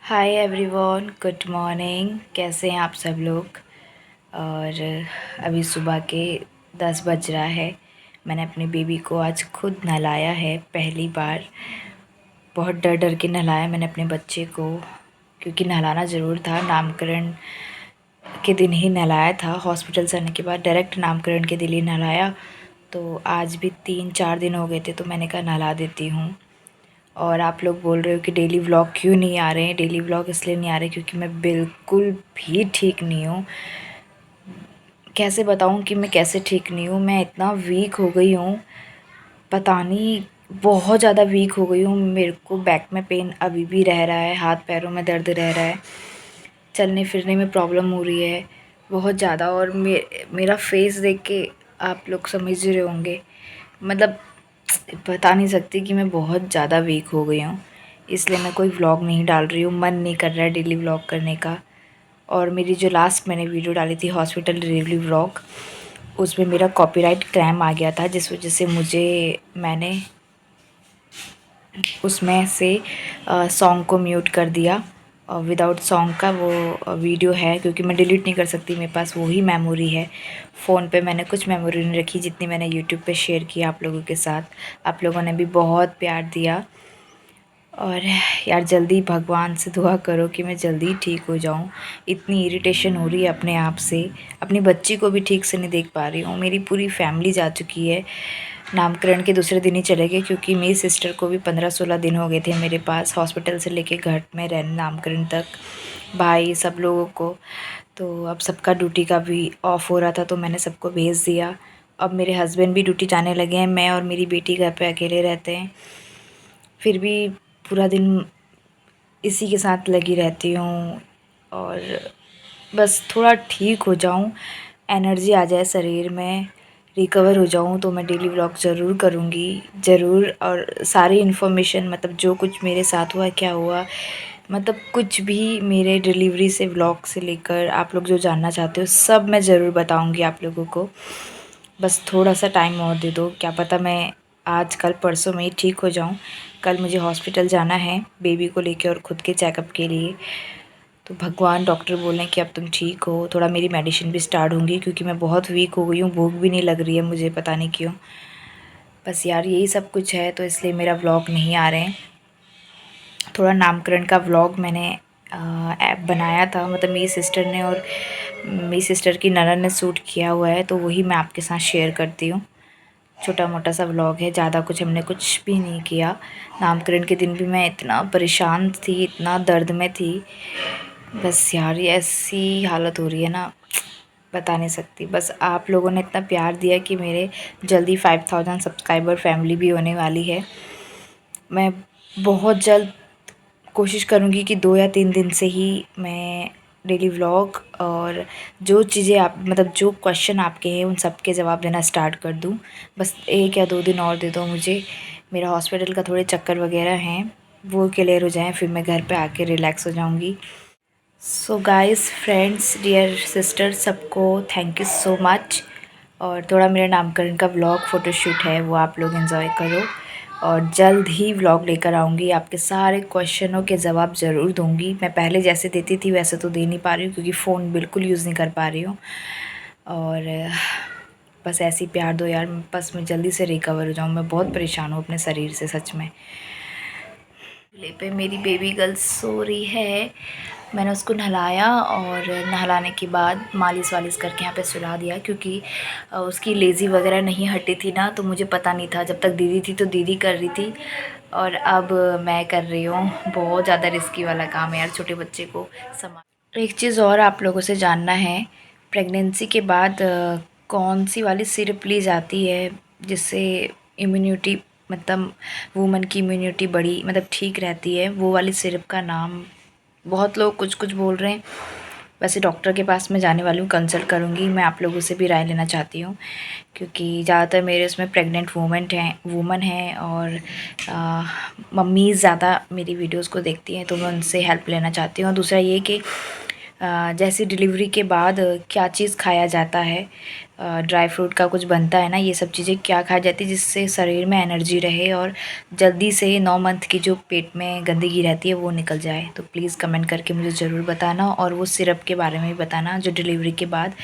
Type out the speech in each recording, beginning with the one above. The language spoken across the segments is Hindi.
Hi everyone, good morning. कैसे हैं आप सब लोग। और अभी सुबह के 10 बज रहा है। मैंने अपने बेबी को आज खुद नहलाया है, पहली बार। बहुत डर डर के नहलाया मैंने अपने बच्चे को, क्योंकि नहलाना ज़रूर था। नामकरण के दिन ही नहलाया था, हॉस्पिटल से आने के बाद डायरेक्ट नामकरण के दिन ही नहलाया। तो आज भी 3-4 दिन हो गए थे, तो मैंने कहा नहला देती हूँ। और आप लोग बोल रहे हो कि डेली व्लॉग क्यों नहीं आ रहे हैं। डेली व्लॉग इसलिए नहीं आ रहे क्योंकि मैं बिल्कुल भी ठीक नहीं हूँ। कैसे बताऊँ कि मैं कैसे ठीक नहीं हूँ। मैं इतना वीक हो गई हूँ, पता नहीं, बहुत ज़्यादा वीक हो गई हूँ। मेरे को बैक में पेन अभी भी रह रहा है, हाथ पैरों में दर्द रह रहा है, चलने फिरने में प्रॉब्लम हो रही है बहुत ज़्यादा। और मेरा फेस देख के आप लोग समझ रहे होंगे, मतलब बता नहीं सकती कि मैं बहुत ज़्यादा वीक हो गई हूँ। इसलिए मैं कोई व्लॉग नहीं डाल रही हूँ, मन नहीं कर रहा है डेली व्लॉग करने का। और मेरी जो लास्ट मैंने वीडियो डाली थी हॉस्पिटल डिलीवरी व्लॉग, उसमें मेरा कॉपीराइट क्लेम आ गया था, जिस वजह से मैंने उसमें से सॉन्ग को म्यूट कर दिया। विदाउट सॉन्ग का वो वीडियो है, क्योंकि मैं डिलीट नहीं कर सकती, मेरे पास वही मेमोरी है। फ़ोन पे मैंने कुछ मेमोरी नहीं रखी जितनी मैंने यूट्यूब पे शेयर किया आप लोगों के साथ। आप लोगों ने भी बहुत प्यार दिया। और यार जल्दी भगवान से दुआ करो कि मैं जल्दी ठीक हो जाऊँ। इतनी इरिटेशन हो रही है अपने आप से। अपनी बच्ची को भी ठीक से नहीं देख पा रही हूँ। मेरी पूरी फैमिली जा चुकी है। नामकरण के दूसरे दिन ही चले गए, क्योंकि मेरी सिस्टर को भी 15-16 दिन हो गए थे मेरे पास, हॉस्पिटल से लेके घर में रहने नामकरण तक, भाई सब लोगों को। तो अब सबका ड्यूटी का भी ऑफ हो रहा था, तो मैंने सबको भेज दिया। अब मेरे हस्बैंड भी ड्यूटी जाने लगे हैं, मैं और मेरी बेटी घर पे अकेले रहते हैं। फिर भी पूरा दिन इसी के साथ लगी रहती हूँ। और बस थोड़ा ठीक हो जाऊँ, एनर्जी आ जाए शरीर में, रिकवर हो जाऊँ, तो मैं डेली व्लॉग ज़रूर करूँगी, ज़रूर। और सारी इन्फॉर्मेशन, मतलब जो कुछ मेरे साथ हुआ, क्या हुआ, मतलब कुछ भी मेरे डिलीवरी से व्लॉग से लेकर आप लोग जो जानना चाहते हो सब मैं ज़रूर बताऊँगी आप लोगों को। बस थोड़ा सा टाइम और दे दो, क्या पता मैं आज कल परसों में ही ठीक हो जाऊँ। कल मुझे हॉस्पिटल जाना है बेबी को लेके और ख़ुद के चेकअप के लिए। तो भगवान, डॉक्टर बोल रहे हैं कि अब तुम ठीक हो। थोड़ा मेरी मेडिसिन भी स्टार्ट होंगी, क्योंकि मैं बहुत वीक हो गई हूँ, भूख भी नहीं लग रही है मुझे, पता नहीं क्यों। बस यार यही सब कुछ है, तो इसलिए मेरा व्लॉग नहीं आ रहे हैं। थोड़ा नामकरण का व्लॉग मैंने ऐप बनाया था, मतलब मेरी सिस्टर ने और मेरी सिस्टर की ननद ने शूट किया हुआ है, तो वही मैं आपके साथ शेयर करती हूँ। छोटा मोटा सा व्लॉग है, ज़्यादा कुछ हमने कुछ भी नहीं किया। नामकरण के दिन भी मैं इतना परेशान थी, इतना दर्द में थी। बस यार ये ऐसी हालत हो रही है ना, बता नहीं सकती। बस आप लोगों ने इतना प्यार दिया कि मेरे जल्दी 5000 सब्सक्राइबर फैमिली भी होने वाली है। मैं बहुत जल्द कोशिश करूँगी कि 2 या 3 दिन से ही मैं डेली व्लॉग और जो चीज़ें आप, मतलब जो क्वेश्चन आपके हैं उन सब के जवाब देना स्टार्ट कर दूँ। बस 1 या 2 दिन और दे दो मुझे। मेरा हॉस्पिटल का थोड़े चक्कर वगैरह हैं, वो क्लियर हो जाएँ, फिर मैं घर पे आके रिलैक्स हो जाऊँगी। So guys, friends, dear sister, सबको थैंक यू सो मच। और थोड़ा मेरे नामकरण का व्लॉग फ़ोटोशूट है, वो आप लोग एंजॉय करो। और जल्द ही व्लॉग लेकर आऊँगी, आपके सारे क्वेश्चनों के जवाब ज़रूर दूँगी। मैं पहले जैसे देती थी वैसे तो दे नहीं पा रही हूँ, क्योंकि फ़ोन बिल्कुल यूज़ नहीं कर पा रही हूँ। और बस ऐसे ही प्यार दो यार, बस मैं जल्दी से रिकवर हो जाऊँ। मैं बहुत परेशान हूँ अपने शरीर से, सच में। ले पे मेरी बेबी गर्ल सो रही है। मैंने उसको नहलाया और नहलाने के बाद मालिश वालिश करके यहाँ पे सुला दिया, क्योंकि उसकी लेज़ी वगैरह नहीं हटी थी ना, तो मुझे पता नहीं था। जब तक दीदी थी तो दीदी कर रही थी, और अब मैं कर रही हूँ। बहुत ज़्यादा रिस्की वाला काम है यार, छोटे बच्चे को संभाल। एक चीज़ और आप लोगों से जानना है, प्रेगनेंसी के बाद कौन सी वाली सिरप ली जाती है जिससे इम्यूनिटी, मतलब वुमन की इम्यूनिटी बड़ी, मतलब ठीक रहती है, वो वाली सिरप का नाम बहुत लोग कुछ कुछ बोल रहे हैं। वैसे डॉक्टर के पास मैं जाने वाली हूँ, कंसल्ट करूँगी। मैं आप लोगों से भी राय लेना चाहती हूँ, क्योंकि ज़्यादातर मेरे उसमें प्रेग्नेंट वूमन हैं और मम्मी ज़्यादा मेरी वीडियोस को देखती हैं, तो मैं उनसे हेल्प लेना चाहती हूँ। और दूसरा ये कि जैसे डिलीवरी के बाद क्या चीज़ खाया जाता है, ड्राई फ्रूट का कुछ बनता है ना, ये सब चीज़ें क्या खाई जाती है जिससे शरीर में एनर्जी रहे और जल्दी से 9 मंथ की जो पेट में गंदगी रहती है वो निकल जाए। तो प्लीज़ कमेंट करके मुझे ज़रूर बताना, और वो सिरप के बारे में भी बताना जो डिलीवरी के बाद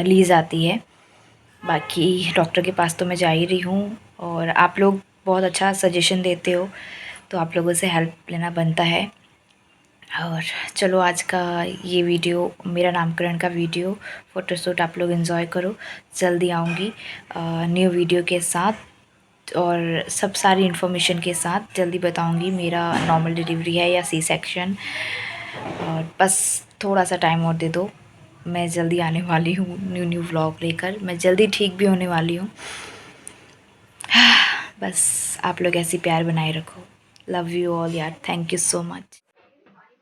ली जाती है। बाकी डॉक्टर के पास तो मैं जा ही रही हूँ, और आप लोग बहुत अच्छा सजेशन देते हो, तो आप लोगों से हेल्प लेना बनता है। और चलो आज का ये वीडियो, मेरा नामकरण का वीडियो फ़ोटोशूट आप लोग एंजॉय करो। जल्दी आऊँगी न्यू वीडियो के साथ, और सब सारी इन्फॉर्मेशन के साथ जल्दी बताऊँगी मेरा नॉर्मल डिलीवरी है या सी सेक्शन। और बस थोड़ा सा टाइम और दे दो, मैं जल्दी आने वाली हूँ न्यू न्यू व्लॉग लेकर। मैं जल्दी ठीक भी होने वाली हूँ। बस आप लोग ऐसी प्यार बनाए रखो। लव यू ऑल यार, थैंक यू सो मच।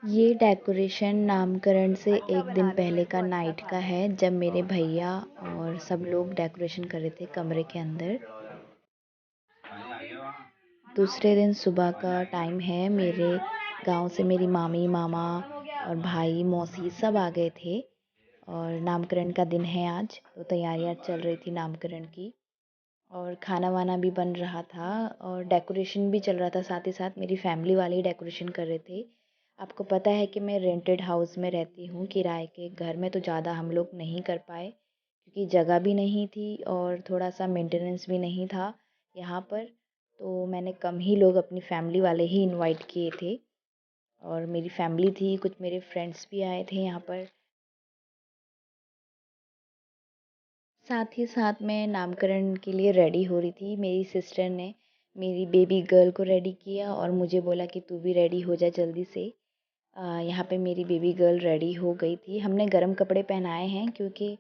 ये डेकोरेशन नामकरण से एक दिन पहले का नाइट का है, जब मेरे भैया और सब लोग डेकोरेशन कर रहे थे कमरे के अंदर। दूसरे दिन सुबह का टाइम है, मेरे गांव से मेरी मामी मामा और भाई मौसी सब आ गए थे, और नामकरण का दिन है आज, तो तैयारियां चल रही थी नामकरण की, और खाना वाना भी बन रहा था और डेकोरेशन भी चल रहा था। साथ ही साथ मेरी फैमिली वाले ही डेकोरेशन कर रहे थे। आपको पता है कि मैं रेंटेड हाउस में रहती हूँ, किराए के घर में तो ज़्यादा हम लोग नहीं कर पाए क्योंकि जगह भी नहीं थी और थोड़ा सा मेंटेनेंस भी नहीं था यहाँ पर। तो मैंने कम ही लोग अपनी फैमिली वाले ही इनवाइट किए थे, और मेरी फैमिली थी, कुछ मेरे फ्रेंड्स भी आए थे यहाँ पर। साथ ही साथ मैं नामकरण के लिए रेडी हो रही थी। मेरी सिस्टर ने मेरी बेबी गर्ल को रेडी किया और मुझे बोला कि तू भी रेडी हो जा जल्दी से। यहाँ पे मेरी बेबी गर्ल रेडी हो गई थी। हमने गर्म कपड़े पहनाए हैं क्योंकि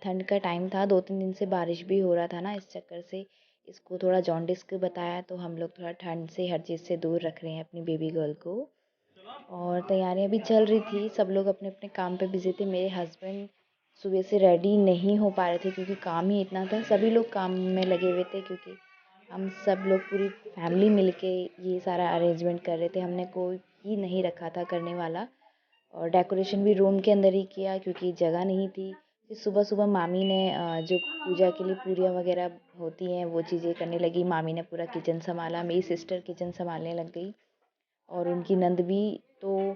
ठंड का टाइम था, 2-3 दिन से बारिश भी हो रहा था ना, इस चक्कर से इसको थोड़ा जॉन्डिस के बताया, तो हम लोग थोड़ा ठंड से हर चीज़ से दूर रख रहे हैं अपनी बेबी गर्ल को। और तैयारियां भी चल रही थी, सब लोग अपने अपने काम पे बिजी थे। मेरे हस्बैंड सुबह से रेडी नहीं हो पा रहे थे क्योंकि काम ही इतना था, सभी लोग काम में लगे हुए थे क्योंकि हम सब लोग पूरी फैमिली मिलके ये सारा अरेंजमेंट कर रहे थे। हमने कोई ही नहीं रखा था करने वाला, और डेकोरेशन भी रूम के अंदर ही किया क्योंकि जगह नहीं थी। फिर सुबह सुबह मामी ने जो पूजा के लिए पूरियाँ वगैरह होती हैं वो चीज़ें करने लगी। मामी ने पूरा किचन संभाला, मेरी सिस्टर किचन संभालने लग गई और उनकी नंद भी। तो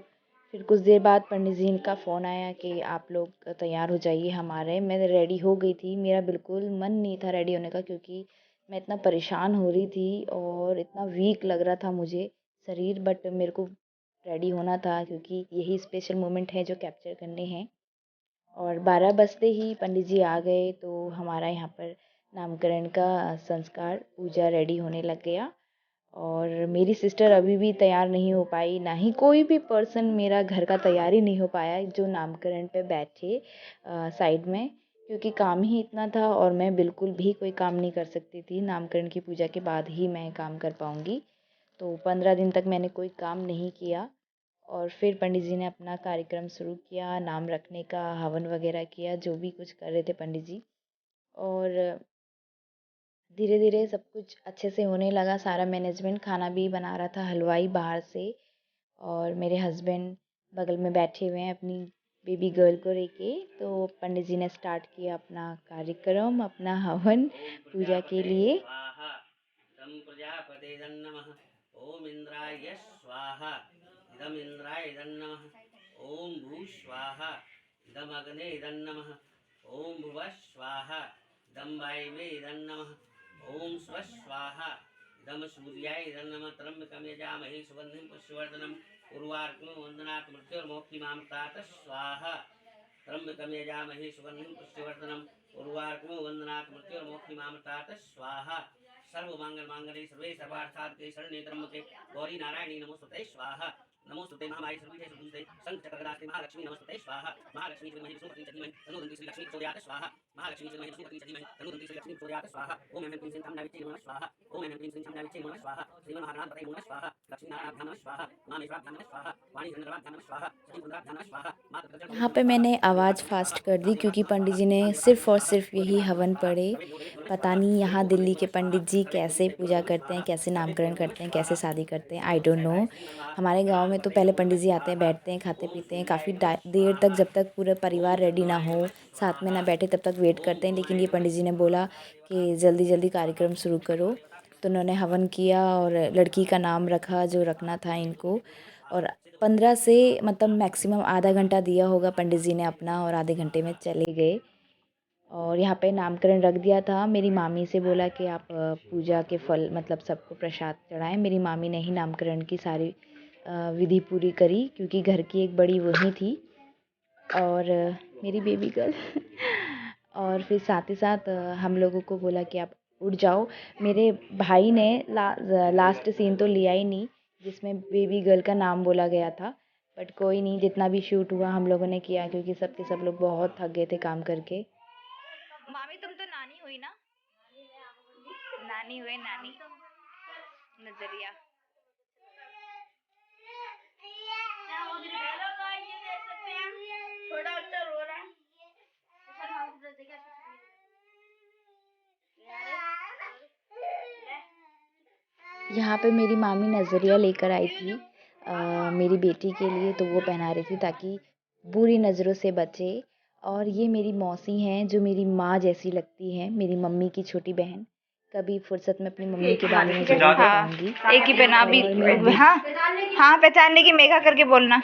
फिर कुछ देर बाद पंडित जी का फ़ोन आया कि आप लोग तैयार हो जाइए हमारे। मैं रेडी हो गई थी, मेरा बिल्कुल मन नहीं था रेडी होने का क्योंकि मैं इतना परेशान हो रही थी और इतना वीक लग रहा था मुझे शरीर, बट मेरे को रेडी होना था क्योंकि यही स्पेशल मोमेंट है जो कैप्चर करने हैं। और 12 बजते ही पंडित जी आ गए, तो हमारा यहाँ पर नामकरण का संस्कार पूजा रेडी होने लग गया। और मेरी सिस्टर अभी भी तैयार नहीं हो पाई, ना ही कोई भी पर्सन मेरा घर का तैयार ही नहीं हो पाया जो नामकरण पे बैठे साइड में, क्योंकि काम ही इतना था और मैं बिल्कुल भी कोई काम नहीं कर सकती थी। नामकरण की पूजा के बाद ही मैं काम कर पाऊँगी। तो 15 दिन तक मैंने कोई काम नहीं किया, और फिर पंडित जी ने अपना कार्यक्रम शुरू किया, नाम रखने का हवन वगैरह किया, जो भी कुछ कर रहे थे पंडित जी। और धीरे धीरे सब कुछ अच्छे से होने लगा, सारा मैनेजमेंट। खाना भी बना रहा था हलवाई बाहर से, और मेरे हस्बैंड बगल में बैठे हुए हैं अपनी बेबी गर्ल को लेके। तो पंडित जी ने स्टार्ट किया अपना कार्यक्रम, अपना हवन पूजा के लिए। ओम इंद्राय स्वाहा, इदम इंद्राय इदं नमः। ओम भू स्वाहा, इदम अग्ने इदं नमः। ओम भुवः स्वाहा, इदं वायवे इदं नमः। ओम स्वः स्वाहा, इदं सूर्याय इदं नमः। त्र्यंबकं यजामहे सुगन्धिं पुष्टिवर्धनम् उर्वारुकं वन्दनात् मृत्युर्मोक्षीमामृतात् स्वाहा। त्र्यंबकं यजामहे सुगन्धिं पुष्टिवर्धनम् उर्वारुकं वन्दनात् मृत्युर्मोक्षीमामृतात् स्वाहा। सर्वमंगलमांगल्ये सर्वे सर्वार्थसाधके शरण्ये त्र्यंबके गौरी नारायणी नमोस्तुते स्वाहा। नमोस्तुते महामारी सर्वभूतेषु पूजिते शंखचक्रगदास्ते महालक्ष्मी नमोस्तुते स्वाहा। महालक्ष्मी श्रीमहि विष्णुपत्नी च धीमहि तन्नो दन्ती श्री लक्ष्मी प्रचोदयात् स्वाहा। महालक्ष्मी से महिषी तकी सजी तनुतंती लक्ष्मी सूर्यात स्वाहा ओम ऐं क्लीं श्रीं चामुण्डाविच्चे नमः स्वाहा ओम ऐं क्लीं श्रीं चामुण्डाविच्चे नमः स्वाहा श्रीमन्महागणाधिपतये नमः स्वाहा लक्ष्मीनारायणाभ्यां नमः स्वाहा उमामेश्वराभ्यां नमः स्वाहा वाणीचन्द्राभ्यां नमः स्वाहा शशिपुत्राभ्यां नमः स्वाहा मातृ। यहाँ पे मैंने आवाज़ फास्ट कर दी क्योंकि पंडित जी ने सिर्फ़ और सिर्फ यही हवन पढ़े। पता नहीं यहाँ दिल्ली के पंडित जी कैसे पूजा करते हैं, कैसे नामकरण करते हैं, कैसे शादी करते हैं, आई डोंट नो। हमारे गांव में तो पहले पंडित जी आते हैं, बैठते हैं, खाते पीते हैं काफ़ी देर तक, जब तक पूरा परिवार रेडी ना हो, साथ में ना बैठे, तब तक वेट करते हैं। लेकिन ये पंडित जी ने बोला कि जल्दी जल्दी कार्यक्रम शुरू करो, तो उन्होंने हवन किया और लड़की का नाम रखा जो रखना था इनको। और 15 से मतलब मैक्सिमम आधा घंटा दिया होगा पंडित जी ने अपना, और आधे घंटे में चले गए। और यहाँ पे नामकरण रख दिया था। मेरी मामी से बोला कि आप पूजा के फल मतलब सबको प्रसाद चढ़ाएं। मेरी मामी ने ही नामकरण की सारी विधि पूरी करी क्योंकि घर की एक बड़ी वही थी और मेरी बेबी गर्ल और फिर साथ ही साथ हम लोगों को बोला कि आप उठ जाओ। मेरे भाई ने लास्ट सीन तो लिया ही नहीं जिसमें बेबी गर्ल का नाम बोला गया था, बट कोई नहीं, जितना भी शूट हुआ हम लोगों ने किया क्योंकि सब लोग बहुत थक गए थे काम करके। मामी तुम तो नानी हुई ना? नानी हुए, नानी नजरिया। छोटा बच्चा रो रहा है। यहाँ पे मेरी मामी नज़रिया लेकर आई थी मेरी बेटी के लिए, तो वो पहना रही थी ताकि बुरी नज़रों से बचे। और ये मेरी मौसी हैं जो मेरी माँ जैसी लगती हैं, मेरी मम्मी की छोटी बहन। कभी फुर्सत में अपनी मम्मी के बारे में जरूर बताऊंगी। एक ही पहना भी, हाँ हाँ पहचानने की मेघा करके बोलना,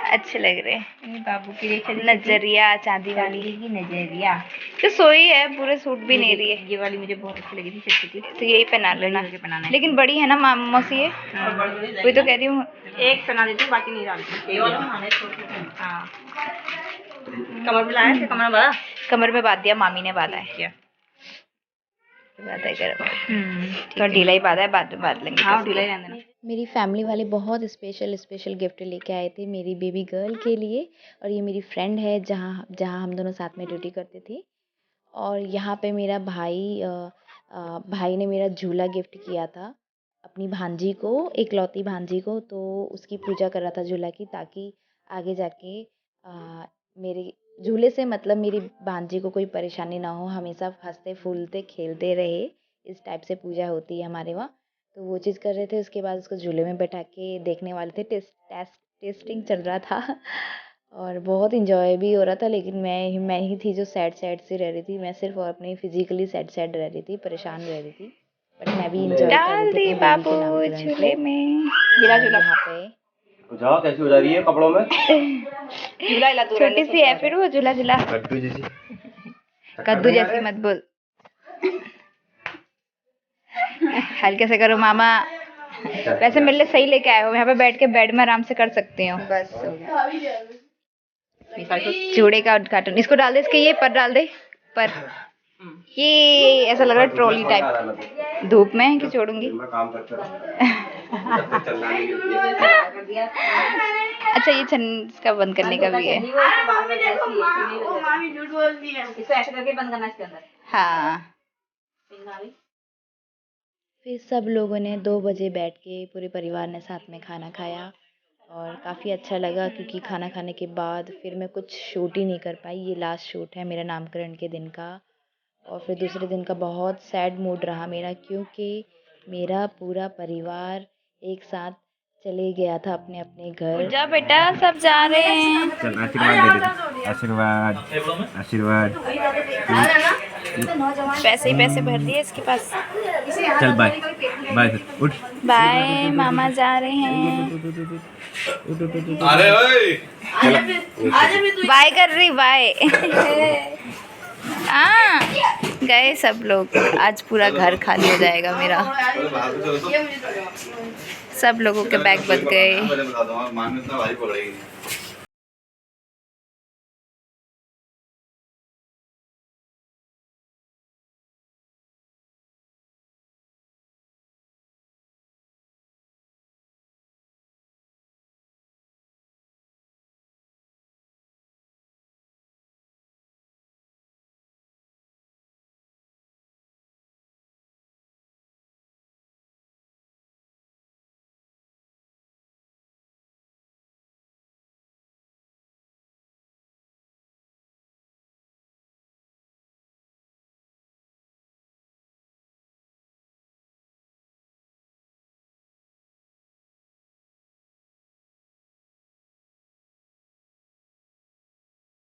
अच्छे लग रहे हैं। बाबू की नजरिया चांदी वाली की नजरिया तो सोई है, पूरे सूट भी नहीं रही है। ये वाली मुझे बहुत अच्छी लगी थी, छोटी तो यही पहना लेना, लेकिन बड़ी है ना मौसी ये, वही तो कह रही हूँ। एक पहना देती हूँ, बाकी नहीं डालती। हाँ कमर में लाया थे, कमर बड़ा, कमर में बांध दिया, मामी ने बांधा है क्या? बांधा कर तो ढीला ही बांधा है, बाद में बांध लेंगे। हाँ ढीला ही रहने देना। मेरी फैमिली वाले बहुत स्पेशल गिफ्ट लेके आए थे मेरी बेबी गर्ल के लिए। और ये मेरी फ्रेंड है जहाँ हम दोनों साथ में ड्यूटी करते थे। और यहाँ पे मेरा भाई ने मेरा झूला गिफ्ट किया था अपनी भांजी को, एकलौती भांजी को, तो उसकी पूजा कर रहा था झूला की, ताकि आगे जाके मेरे झूले से मतलब मेरी भांजी को कोई परेशानी ना हो, हमेशा हंसते फूलते खेलते रहे, इस टाइप से पूजा होती है हमारे वहाँ। तो वो चीज़ कर रहे थे। उसके बाद उसको झूले में बैठा के देखने वाले थे, टेस्टिंग चल रहा था और बहुत इंजॉय भी हो रहा था। लेकिन मैं ही थी जो सैड से रह रही थी। मैं सिर्फ और अपनी फिजिकली सैड रह रही थी, परेशान रह रही थी, बट मैं भी इंजॉय कर रही थी बाबू झूले में। झूला यहाँ पे जाओ, कैसी हो जा रही है कपड़ों में? झूला छोटी सी है, फिर वो झूला कद्दू जैसी मत बोल, हल्के से करो मामा। वैसे मेरे लिए सही लेके आए हो, यहाँ पे बैठ के बेड में आराम से कर सकती हूँ। बस हो गया चूड़े का उद्घाटन। इसको डाल दे, इसके ये पर डाल दे, पर ये ऐसा लग रहा है ट्रॉली टाइप। धूप में कि छोड़ूंगी। अच्छा ये इसका बंद करने का भी है। इसको ऐसे करके बंद करना इसके अंदर। हाँ फिर सब लोगों ने 2 बजे बैठ के पूरे परिवार ने साथ में खाना खाया और काफ़ी अच्छा लगा, क्योंकि खाना खाने के बाद फिर मैं कुछ शूट ही नहीं कर पाई। ये लास्ट शूट है मेरा नामकरण के दिन का। और फिर दूसरे दिन का बहुत सैड मूड रहा मेरा, क्योंकि मेरा पूरा परिवार एक साथ चले गया था अपने अपने घर। जा बेटा, सब जा रहे हैं। चल आशीर्वाद दे दे, आशीर्वाद आशीर्वाद। पैसे ही पैसे भर दिए इसके पास। चल बाय बाय, उठ बाय, मामा जा रहे हैं। अरे ओए बाय कर रही, बाय। गए सब लोग। आज पूरा घर खाली हो जाएगा मेरा। सब लोगों के बैग बच गए।